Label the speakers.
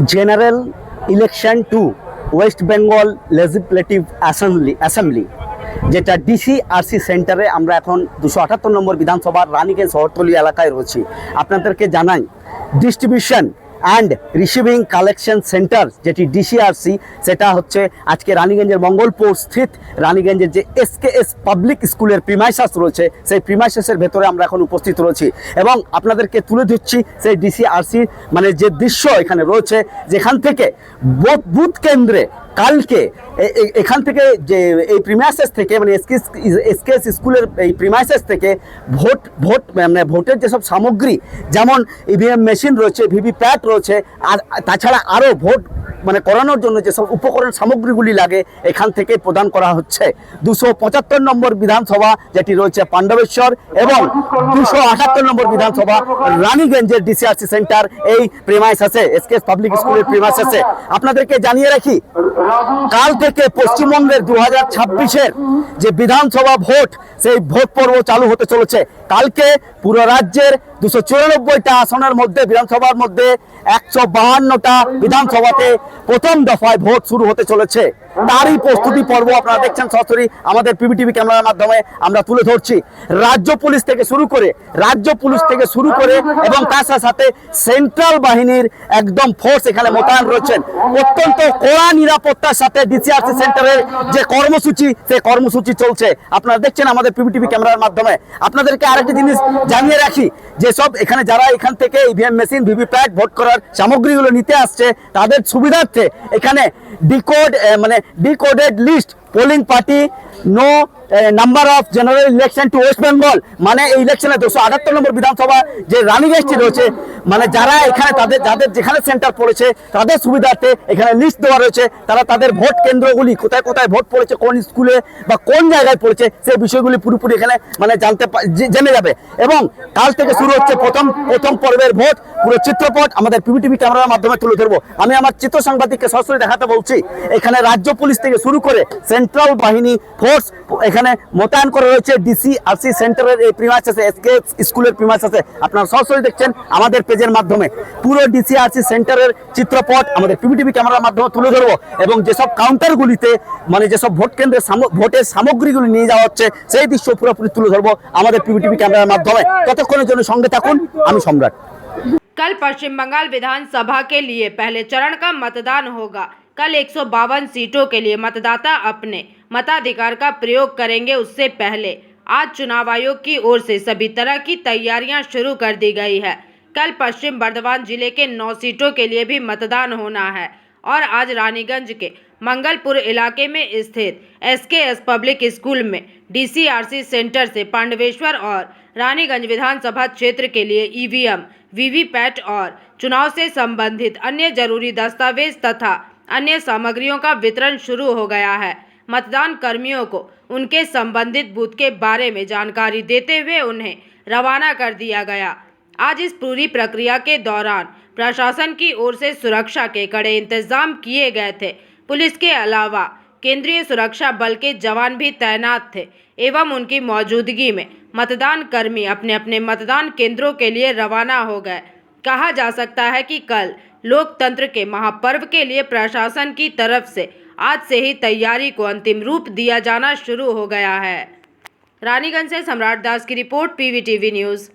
Speaker 1: General election to West Bengal legislative assembly যেটা DCRC সেন্টারে আমরা এখন 278 নম্বর বিধানসভার রানীগঞ্জ শহরতলি এলাকায় রয়েছি। আপনাদেরকে জানাই distribution and receiving collection centre যেটি ডিসিআরসি, সেটা হচ্ছে আজকে রানীগঞ্জের মঙ্গলপুর স্থিত রানীগঞ্জের যে এসকেএস পাবলিক স্কুলের প্রিমাইসাস রয়েছে, সেই প্রিমাইসাসের ভেতরে আমরা এখন উপস্থিত রয়েছি এবং আপনাদেরকে তুলে ধরছি সেই ডিসিআরসি মানে যে দৃশ্য এখানে রয়েছে, যেখান থেকে বুথ কেন্দ্রে কালকে এখান থেকে যে এই প্রিমাইসেস থেকে মানে এসকেএস স্কুলের এই প্রিমাইসেস থেকে মানে ভোটের যেসব সামগ্রী, যেমন ইভিএম মেশিন রয়েছে, ভিভিপ্যাট রয়েছে, আর তাছাড়া আরও ভোট মানে করানোর জন্য যেসব উপকরণ সামগ্রীগুলি লাগে এখান থেকে প্রদান করা হচ্ছে। 275 নম্বর বিধানসভা যেটি রয়েছে পাণ্ডবেশ্বর এবং 278 নম্বর বিধানসভা রানীগঞ্জের ডিসিআরসি সেন্টার এই প্রিমাইসাসে এসকেএস পাবলিক স্কুলের প্রিমাইসাসে। আপনাদেরকে জানিয়ে রাখি, কাল থেকে পশ্চিমবঙ্গের 2026-এর যে বিধানসভা ভোট, সেই ভোট পর্ব চালু হতে চলেছে। কালকে পুরো রাজ্যের 294টা আসনের মধ্যে বিধানসভার মধ্যে 152টা বিধানসভাতে প্রথম দফায় ভোট শুরু হতে চলেছে। তারই প্রস্তুতি পর্ব আপনারা দেখছেন সরাসরি আমাদের পিবিটিভি ক্যামেরার মাধ্যমে আমরা তুলে ধরছি। রাজ্য পুলিশ থেকে শুরু করে এবং তার সাথে সেন্ট্রাল বাহিনীর একদম ফোর্স এখানে মোতায়েন রয়েছেন। অত্যন্ত কড়া নিরাপত্তার সাথে ডিসিআরসি সেন্টারের যে কর্মসূচি, সেই কর্মসূচি চলছে আপনারা দেখছেন আমাদের পিবিটিভি ক্যামেরার মাধ্যমে। আপনাদেরকে আরেকটি জিনিস জানিয়ে রাখি, যেসব এখানে যারা এখান থেকে ইভিএম মেশিন, ভিভিপ্যাট, ভোট করার সামগ্রীগুলো নিতে আসছে, তাদের সুবিধার্থে এখানে decoded list polling party no number of general election to West Bengal, মানে এই ইলেকশনে 278 নম্বর বিধানসভা যে রানীগঞ্জটি রয়েছে, মানে যারা এখানে যাদের যেখানে সেন্টার পড়েছে তাদের সুবিধার্থে এখানে লিস্ট দেওয়া রয়েছে। তারা তাদের ভোট কেন্দ্রগুলি কোথায় কোথায় ভোট পড়েছে, কোন স্কুলে বা কোন জায়গায় পড়েছে, সেই বিষয়গুলি পুরোপুরি এখানে মানে জেনে যাবে। এবং কাল থেকে শুরু হচ্ছে প্রথম পর্বের ভোট। পুরো চিত্রপট আমাদের পিবিটিভি ক্যামেরার মাধ্যমে তুলে ধরবো। আমি আমার চিত্র সাংবাদিককে সরাসরি দেখাতে বলছি। এখানে রাজ্য পুলিশ থেকে শুরু করে সেন্ট্রাল বাহিনী ফোর্স এখানে মোতায়েন করা রয়েছে ডিসিআরসি সেন্টারের এই প্রিমাইসাসে, এসকেএস স্কুলের প্রিমাইসাসে। আপনারা সরাসরি দেখছেন আমাদের পেজের মাধ্যমে। পুরো ডিসিআরসি সেন্টারের চিত্রপট আমাদের পিবিটিভি ক্যামেরার মাধ্যমে তুলে ধরবো এবং যেসব কাউন্টারগুলিতে মানে যেসব ভোট কেন্দ্রের ভোটের সামগ্রীগুলি নিয়ে যাওয়া হচ্ছে, সেই দৃশ্য পুরোপুরি তুলে ধরবো আমাদের পিবিটিভি ক্যামেরার মাধ্যমে। ততক্ষণের জন্য সঙ্গে থাকুন, আমি সম্রাট।
Speaker 2: कल पश्चिम बंगाल विधानसभा के लिए पहले चरण का मतदान होगा। कल 152 सीटों के लिए मतदाता अपने मताधिकार का प्रयोग करेंगे। उससे पहले आज चुनाव आयोग की ओर से सभी तरह की तैयारियां शुरू कर दी गई है। कल पश्चिम बर्धमान जिले के 9 सीटों के लिए भी मतदान होना है और आज रानीगंज के मंगलपुर इलाके में स्थित एसकेएस पब्लिक स्कूल में डीसीआरसी सेंटर से पांडवेश्वर और रानीगंज विधानसभा क्षेत्र के लिए ईवीएम, वीवीपैट और चुनाव से संबंधित अन्य जरूरी दस्तावेज तथा अन्य सामग्रियों का वितरण शुरू हो गया है। मतदान कर्मियों को उनके संबंधित बूथ के बारे में जानकारी देते हुए उन्हें रवाना कर दिया गया। आज इस पूरी प्रक्रिया के दौरान प्रशासन की ओर से सुरक्षा के कड़े इंतजाम किए गए थे। पुलिस के अलावा केंद्रीय सुरक्षा बल के जवान भी तैनात थे एवं उनकी मौजूदगी में मतदान कर्मी अपने अपने मतदान केंद्रों के लिए रवाना हो गए। कहा जा सकता है कि कल लोकतंत्र के महापर्व के लिए प्रशासन की तरफ से आज से ही तैयारी को अंतिम रूप दिया जाना शुरू हो गया है। रानीगंज से सम्राट दास की रिपोर्ट, पीवीटीवी न्यूज़।